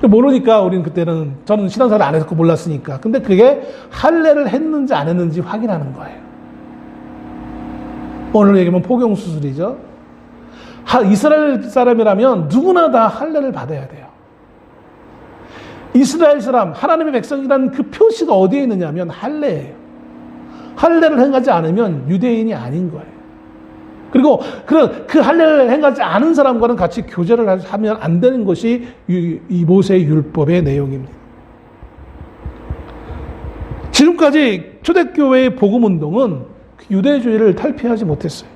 모르니까 우리는 그때는 저는 신앙생활을 안 했고 몰랐으니까. 근데 그게 할례를 했는지 안 했는지 확인하는 거예요. 오늘 얘기하면 포경수술이죠. 이스라엘 사람이라면 누구나 다 할례를 받아야 돼요. 이스라엘 사람, 하나님의 백성이라는 그 표시가 어디에 있느냐면 할례예요. 할례를 행하지 않으면 유대인이 아닌 거예요. 그리고 그 할례를 행하지 않은 사람과는 같이 교제를 하면 안 되는 것이 이 모세의 율법의 내용입니다. 지금까지 초대교회의 복음운동은 유대주의를 탈피하지 못했어요.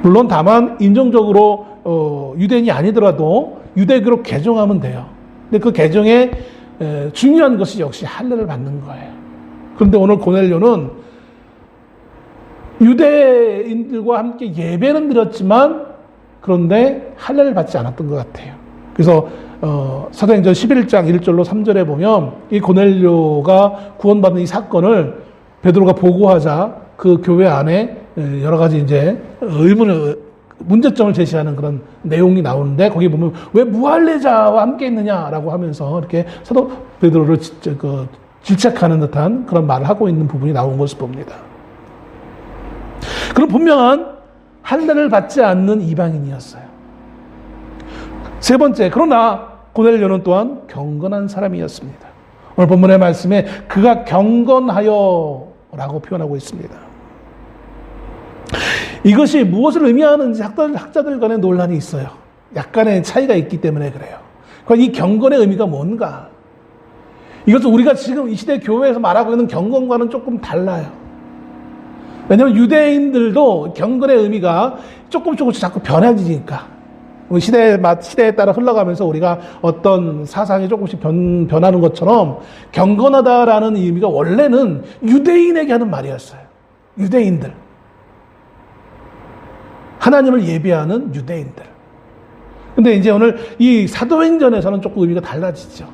물론 다만 인종적으로 유대인이 아니더라도 유대교로 개종하면 돼요. 근데 그 개종에 중요한 것이 역시 할례를 받는 거예요. 그런데 오늘 고넬료는 유대인들과 함께 예배는 드렸지만 그런데 할례를 받지 않았던 것 같아요. 그래서 사도행전 11장 1절로 3절에 보면 이 고넬료가 구원받은 이 사건을 베드로가 보고하자 그 교회 안에 여러 가지 이제 문제점을 제시하는 그런 내용이 나오는데 거기 보면 왜 무할례자와 함께 있느냐라고 하면서 이렇게 사도 베드로를 질책하는 듯한 그런 말을 하고 있는 부분이 나온 것을 봅니다. 그런 분명한 할례를 받지 않는 이방인이었어요. 세 번째, 그러나 고넬료는 또한 경건한 사람이었습니다. 오늘 본문의 말씀에 그가 경건하여라고 표현하고 있습니다. 이것이 무엇을 의미하는지 학자들 간에 논란이 있어요. 약간의 차이가 있기 때문에 그래요. 이 경건의 의미가 뭔가? 이것은 우리가 지금 이 시대 교회에서 말하고 있는 경건과는 조금 달라요. 왜냐하면 유대인들도 경건의 의미가 조금씩 자꾸 변해지니까. 시대에 따라 흘러가면서 우리가 어떤 사상이 조금씩 변하는 것처럼 경건하다라는 의미가 원래는 유대인에게 하는 말이었어요. 유대인들. 하나님을 예배하는 유대인들. 근데 이제 오늘 이 사도행전에서는 조금 의미가 달라지죠.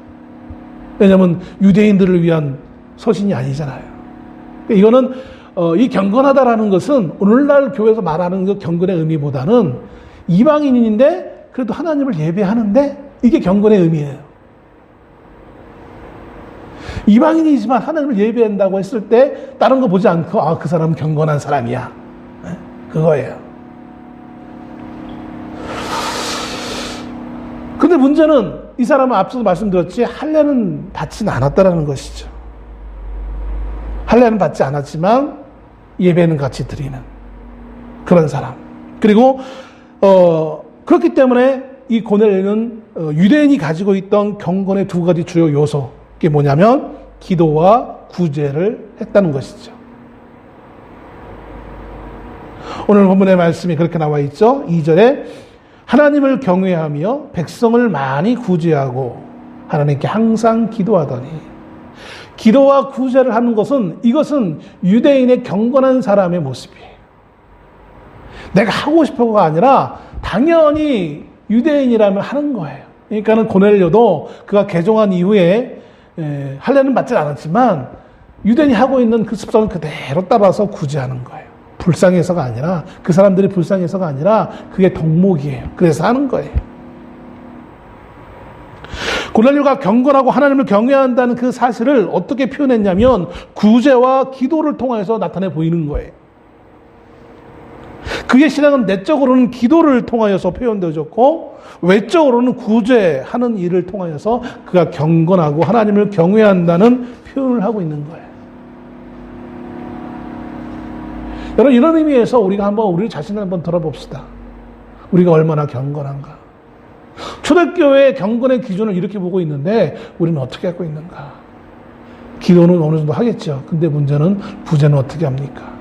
왜냐하면 유대인들을 위한 서신이 아니잖아요. 이거는 이 경건하다라는 것은 오늘날 교회에서 말하는 그 경건의 의미보다는 이방인인데 그래도 하나님을 예배하는데 이게 경건의 의미예요. 이방인이지만 하나님을 예배한다고 했을 때 다른 거 보지 않고 그 사람은 경건한 사람이야. 그거예요. 근데 문제는 이 사람은 앞서도 말씀드렸지 할례는 받지는 않았다라는 것이죠. 할례는 받지 않았지만 예배는 같이 드리는 그런 사람. 그리고 그렇기 때문에 이 고넬료는 유대인이 가지고 있던 경건의 두 가지 주요 요소, 그게 뭐냐면 기도와 구제를 했다는 것이죠. 오늘 본문의 말씀이 그렇게 나와 있죠. 2절에 하나님을 경외하며 백성을 많이 구제하고 하나님께 항상 기도하더니. 기도와 구제를 하는 것은 이것은 유대인의 경건한 사람의 모습이에요. 내가 하고 싶어가 아니라 당연히 유대인이라면 하는 거예요. 그러니까는 고넬료도 그가 개종한 이후에 할례는 받지 않았지만 유대인이 하고 있는 그 습성을 그대로 따라서 구제하는 거예요. 불쌍해서가 아니라 그 사람들이 불쌍해서가 아니라 그게 덕목이에요. 그래서 하는 거예요. 고넬료가 경건하고 하나님을 경외한다는 그 사실을 어떻게 표현했냐면 구제와 기도를 통해서 나타내 보이는 거예요. 그의 신앙은 내적으로는 기도를 통하여서 표현되어졌고 외적으로는 구제하는 일을 통하여서 그가 경건하고 하나님을 경외한다는 표현을 하고 있는 거예요. 여러분, 이런 의미에서 우리가 한번 우리 자신을 한번 돌아봅시다. 우리가 얼마나 경건한가. 초대교회의 경건의 기준을 이렇게 보고 있는데 우리는 어떻게 하고 있는가. 기도는 어느 정도 하겠죠. 근데 문제는 구제는 어떻게 합니까?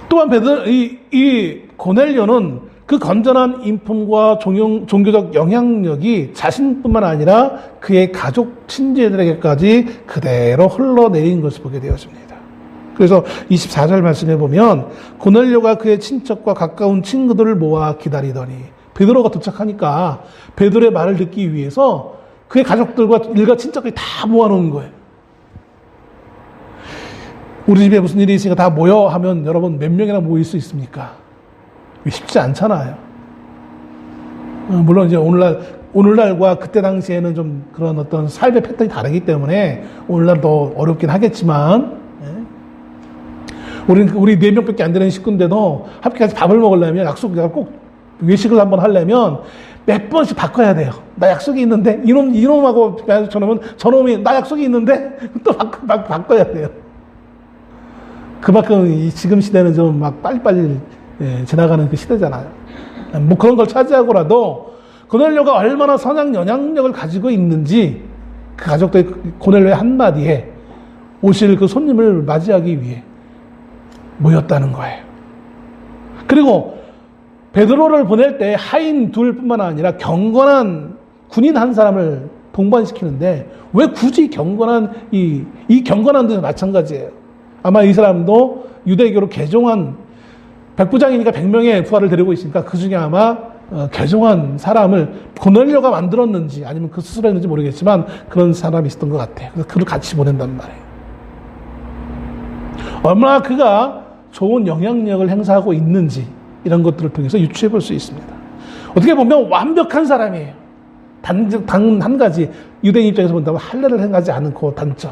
또한 이 고넬료는 그 건전한 인품과 종교적 영향력이 자신뿐만 아니라 그의 가족 친지들에게까지 그대로 흘러내린 것을 보게 되었습니다. 그래서 24절 말씀해 보면 고넬료가 그의 친척과 가까운 친구들을 모아 기다리더니 베드로가 도착하니까 베드로의 말을 듣기 위해서 그의 가족들과 일가 친척들이 다 모아놓은 거예요. 우리 집에 무슨 일이 있으니까 다 모여 하면 여러분 몇 명이나 모일 수 있습니까? 쉽지 않잖아요. 물론 이제 오늘날과 그때 당시에는 좀 그런 어떤 삶의 패턴이 다르기 때문에 오늘날 더 어렵긴 하겠지만, 우리 4명밖에 안 되는 식구인데도 함께 같이 밥을 먹으려면 꼭 외식을 한번 하려면 몇 번씩 바꿔야 돼요. 나 약속이 있는데 이놈하고 저놈이 나 약속이 있는데 또 바꿔야 돼요. 그만큼 지금 시대는 좀 막 빨리빨리 지나가는 그 시대잖아요. 뭐 그런 걸 차지하고라도 고넬료가 얼마나 선한 영향력을 가지고 있는지 그 가족들의 고넬료의 한마디에 오실 그 손님을 맞이하기 위해 모였다는 거예요. 그리고 베드로를 보낼 때 하인 둘뿐만 아니라 경건한 군인 한 사람을 동반시키는데 왜 굳이 경건한 이 경건한 데서 마찬가지예요. 아마 이 사람도 유대교로 개종한 백부장이니까 100명의 부하를 데리고 있으니까 그 중에 아마 개종한 사람을 고넬료가 만들었는지 아니면 그 스스로 했는지 모르겠지만 그런 사람이 있었던 것 같아요. 그래서 그를 같이 보낸단 말이에요. 얼마나 그가 좋은 영향력을 행사하고 있는지 이런 것들을 통해서 유추해 볼 수 있습니다. 어떻게 보면 완벽한 사람이에요. 단 한 가지 유대인 입장에서 본다면 할례를 행하지 않고 단점.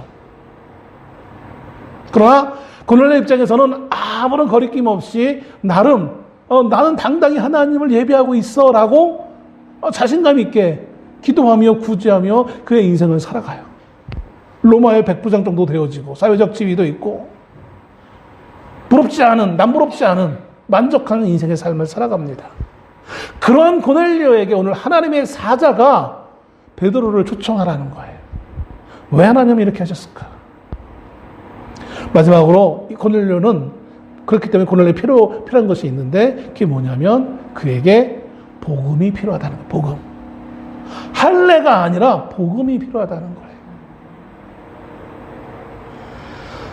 그러나 고넬료 입장에서는 아무런 거리낌 없이 나름 나는 당당히 하나님을 예배하고 있어라고 자신감 있게 기도하며 구제하며 그의 인생을 살아가요. 로마의 백부장 정도 되어지고 사회적 지위도 있고 남부럽지 않은 만족하는 인생의 삶을 살아갑니다. 그러한 고넬료에게 오늘 하나님의 사자가 베드로를 초청하라는 거예요. 왜 하나님이 이렇게 하셨을까? 마지막으로 고넬료는 그렇기 때문에 고넬료에 필요한 것이 있는데 그게 뭐냐면 그에게 복음이 필요하다는 거예요. 복음. 할례가 아니라 복음이 필요하다는 거예요.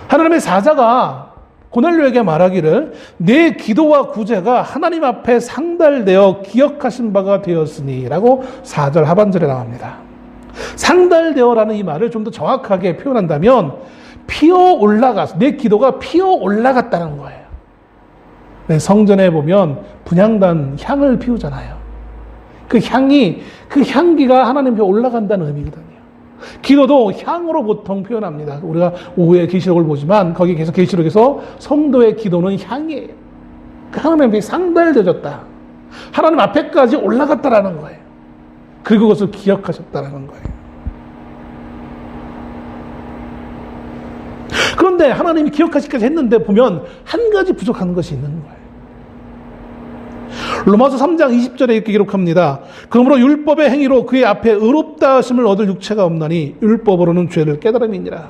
하나님의 사자가 고넬료에게 말하기를 내 기도와 구제가 하나님 앞에 상달되어 기억하신 바가 되었으니 라고 4절 하반절에 나옵니다. 상달되어라는 이 말을 좀 더 정확하게 표현한다면 내 기도가 피어 올라갔다는 거예요. 네, 성전에 보면 분향단 향을 피우잖아요. 그 향기가 하나님 앞에 올라간다는 의미거든요. 기도도 향으로 보통 표현합니다. 우리가 오후에 계시록을 보지만 거기 계속 계시록에서 성도의 기도는 향이에요. 하나님 앞에 상달되어졌다. 하나님 앞에까지 올라갔다라는 거예요. 그리고 그것을 기억하셨다라는 거예요. 그런데 하나님이 기억하시기까지 했는데 보면 한 가지 부족한 것이 있는 거예요. 로마서 3장 20절에 이렇게 기록합니다. 그러므로 율법의 행위로 그의 앞에 의롭다 하심을 얻을 육체가 없나니 율법으로는 죄를 깨달음이니라.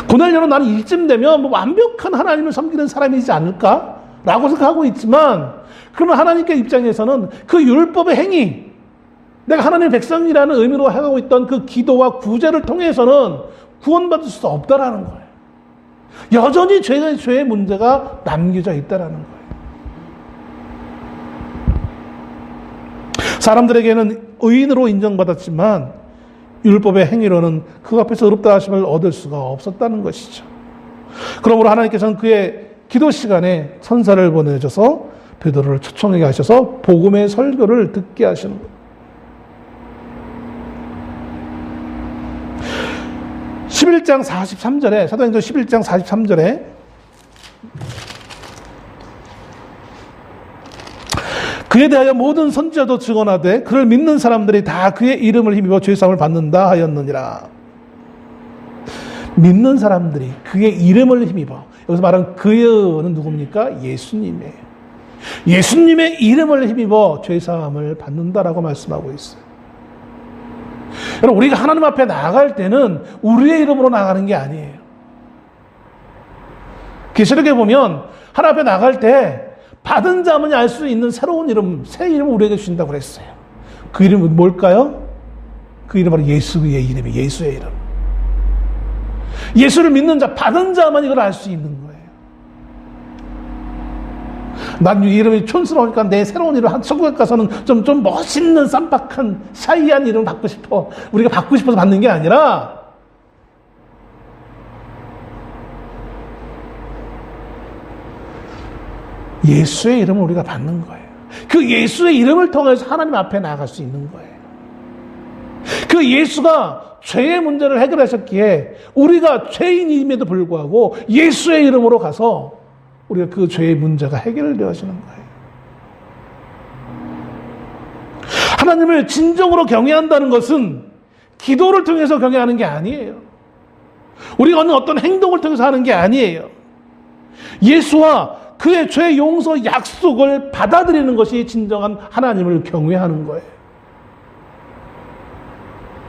고넬료는 나는 이쯤 되면 완벽한 하나님을 섬기는 사람이지 않을까? 라고 생각하고 있지만 그러면 하나님께 입장에서는 그 율법의 행위, 내가 하나님의 백성이라는 의미로 해가고 있던 그 기도와 구제를 통해서는 구원받을 수 없다라는 거예요. 여전히 죄의 문제가 남겨져 있다라는 거예요. 사람들에게는 의인으로 인정받았지만 율법의 행위로는 그 앞에서 의롭다 하심을 얻을 수가 없었다는 것이죠. 그러므로 하나님께서는 그의 기도 시간에 천사를 보내줘서 베드로를 초청하게 하셔서 복음의 설교를 듣게 하시는 거예요. 11장 43절에 사도행전 11장 43절에 그에 대하여 모든 선지자도 증언하되 그를 믿는 사람들이 다 그의 이름을 힘입어 죄사함을 받는다 하였느니라. 믿는 사람들이 그의 이름을 힘입어 여기서 말하는 그는 누굽니까? 예수님이에요. 예수님의 이름을 힘입어 죄사함을 받는다라고 말씀하고 있어요. 여러분, 우리가 하나님 앞에 나아갈 때는 우리의 이름으로 나가는 게 아니에요. 계시록에 보면 하나님 앞에 나갈 때 받은 자만이 알 수 있는 새로운 이름, 새 이름을 우리에게 주신다고 그랬어요. 그 이름은 뭘까요? 그 이름은 바로 예수의 이름이에요. 예수의 이름. 예수를 믿는 자, 받은 자만 이걸 알 수 있는 거예요. 난 이 이름이 촌스러우니까 내 새로운 이름, 천국에 가서는 좀 멋있는, 쌈박한, 샤이한 이름을 받고 싶어. 우리가 받고 싶어서 받는 게 아니라, 예수의 이름을 우리가 받는 거예요. 그 예수의 이름을 통해서 하나님 앞에 나아갈 수 있는 거예요. 그 예수가 죄의 문제를 해결하셨기에 우리가 죄인임에도 불구하고 예수의 이름으로 가서 우리가 그 죄의 문제가 해결되어지는 거예요. 하나님을 진정으로 경외한다는 것은 기도를 통해서 경외하는 게 아니에요. 우리가 하는 어떤 행동을 통해서 하는 게 아니에요. 예수와 그의 죄 용서 약속을 받아들이는 것이 진정한 하나님을 경외하는 거예요.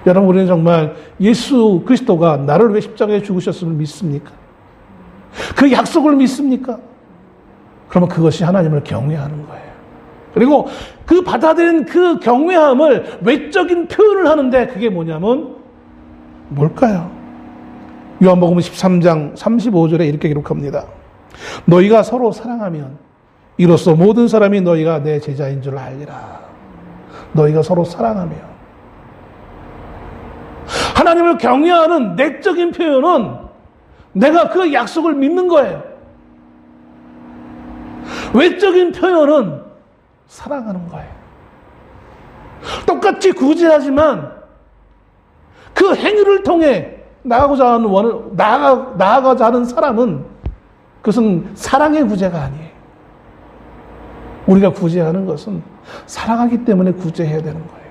여러분, 우리는 정말 예수 그리스도가 나를 위해 십자가에 죽으셨음을 믿습니까? 그 약속을 믿습니까? 그러면 그것이 하나님을 경외하는 거예요. 그리고 그 받아들인 그 경외함을 외적인 표현을 하는데 그게 뭐냐면 뭘까요? 요한복음 13장 35절에 이렇게 기록합니다. 너희가 서로 사랑하면 이로써 모든 사람이 너희가 내 제자인 줄 알리라. 너희가 서로 사랑하면. 하나님을 경외하는 내적인 표현은 내가 그 약속을 믿는 거예요. 외적인 표현은 사랑하는 거예요. 똑같이 구제하지만 그 행위를 통해 나아가고자 하는 사람은 그것은 사랑의 구제가 아니에요. 우리가 구제하는 것은 사랑하기 때문에 구제해야 되는 거예요.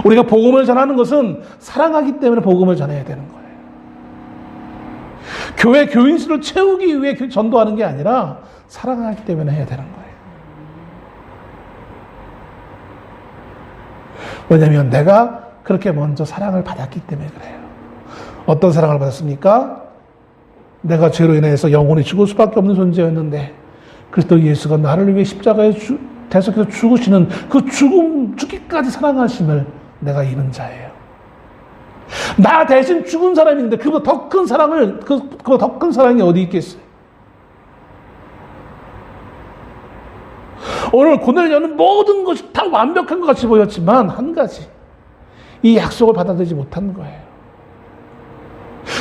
우리가 복음을 전하는 것은 사랑하기 때문에 복음을 전해야 되는 거예요. 교회 교인 수를 채우기 위해 전도하는 게 아니라 사랑하기 때문에 해야 되는 거예요. 왜냐하면 내가 그렇게 먼저 사랑을 받았기 때문에 그래요. 어떤 사랑을 받았습니까? 내가 죄로 인해서 영원히 죽을 수밖에 없는 존재였는데 그리스도 예수가 나를 위해 십자가에 대속해서 죽으시는 그 죽기까지 사랑하심을 내가 입은 자예요. 나 대신 죽은 사람이 있는데 그보다 더 큰 사랑을, 그보다 더 큰 사랑이 어디 있겠어요? 오늘 고넬료는 모든 것이 다 완벽한 것 같이 보였지만 한 가지, 이 약속을 받아들이지 못한 거예요.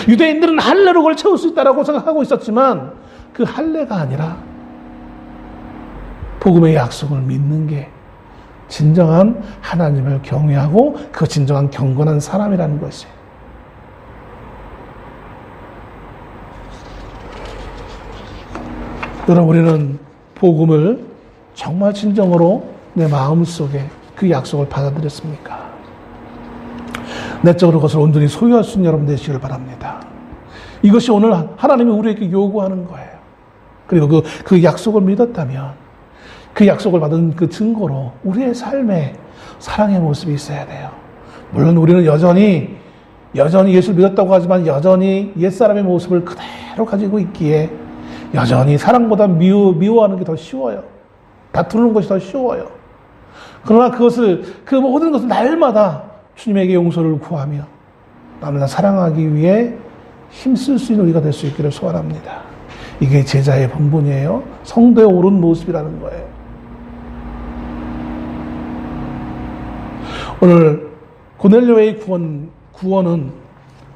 유대인들은 할례로 그걸 채울 수 있다고 생각하고 있었지만 그 할례가 아니라 복음의 약속을 믿는 게 진정한 하나님을 경외하고 그 진정한 경건한 사람이라는 것이에요. 여러분, 우리는 복음을 정말 진정으로 내 마음속에 그 약속을 받아들였습니까? 내적으로 그것을 온전히 소유할 수 있는 여러분 되시기를 바랍니다. 이것이 오늘 하나님이 우리에게 요구하는 거예요. 그리고 그 약속을 믿었다면 그 약속을 받은 그 증거로 우리의 삶에 사랑의 모습이 있어야 돼요. 물론 우리는 여전히 예수를 믿었다고 하지만 여전히 옛사람의 모습을 그대로 가지고 있기에 여전히 사랑보다 미워하는 게 더 쉬워요. 다투는 것이 더 쉬워요. 그러나 그 모든 것을 날마다 주님에게 용서를 구하며 남을 사랑하기 위해 힘쓸 수 있는 우리가 될 수 있기를 소원합니다. 이게 제자의 본분이에요. 성도의 옳은 모습이라는 거예요. 오늘 고넬료의 구원은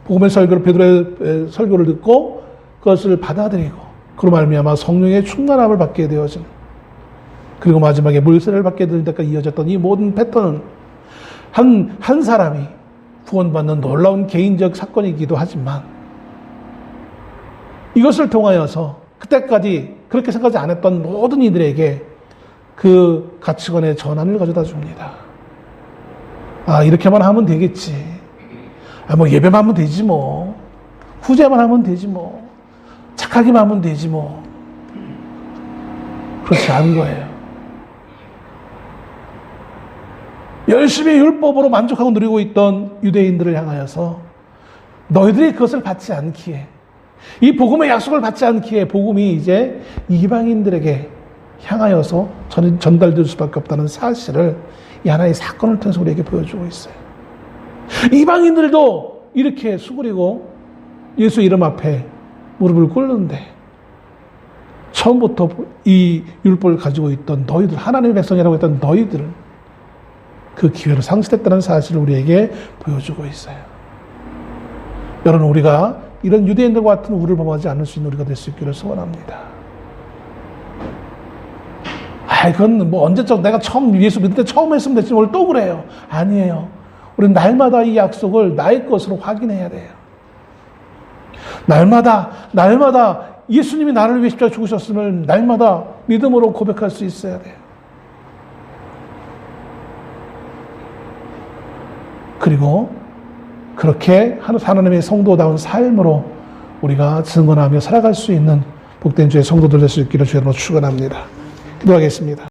복음의 설교를, 베드로의 설교를 듣고 그것을 받아들이고 그로 말미암아 성령의 충만함을 받게 되어진, 그리고 마지막에 물세를 받게 될 때까지 이어졌던 이 모든 패턴은 한 사람이 구원받는 놀라운 개인적 사건이기도 하지만 이것을 통하여서 그때까지 그렇게 생각하지 않았던 모든 이들에게 그 가치관의 전환을 가져다 줍니다. 아, 이렇게만 하면 되겠지. 뭐 예배만 하면 되지 뭐. 후제만 하면 되지 뭐. 착하기만 하면 되지 뭐. 그렇지 않은 거예요. 열심히 율법으로 만족하고 누리고 있던 유대인들을 향하여서 너희들이 그것을 받지 않기에, 이 복음의 약속을 받지 않기에 복음이 이제 이방인들에게 향하여서 전달될 수밖에 없다는 사실을 이 하나의 사건을 통해서 우리에게 보여주고 있어요. 이방인들도 이렇게 수그리고 예수 이름 앞에 무릎을 꿇는데 처음부터 이 율법을 가지고 있던 너희들, 하나님의 백성이라고 했던 너희들은 그 기회를 상실했다는 사실을 우리에게 보여주고 있어요. 여러분, 우리가 이런 유대인들과 같은 우를 범하지 않을 수 있는 우리가 될 수 있기를 소원합니다. 그건 뭐 언제적 내가 처음 예수 믿을 때 처음 했으면 됐지 뭘 또 그래요. 아니에요. 우리는 날마다 이 약속을 나의 것으로 확인해야 돼요. 날마다 예수님이 나를 위해 십자가에 죽으셨음을 날마다 믿음으로 고백할 수 있어야 돼요. 그리고 그렇게 하나님의 성도다운 삶으로 우리가 증언하며 살아갈 수 있는 복된 주의 성도들 될 수 있기를 주님으로 축원합니다. 기도하겠습니다.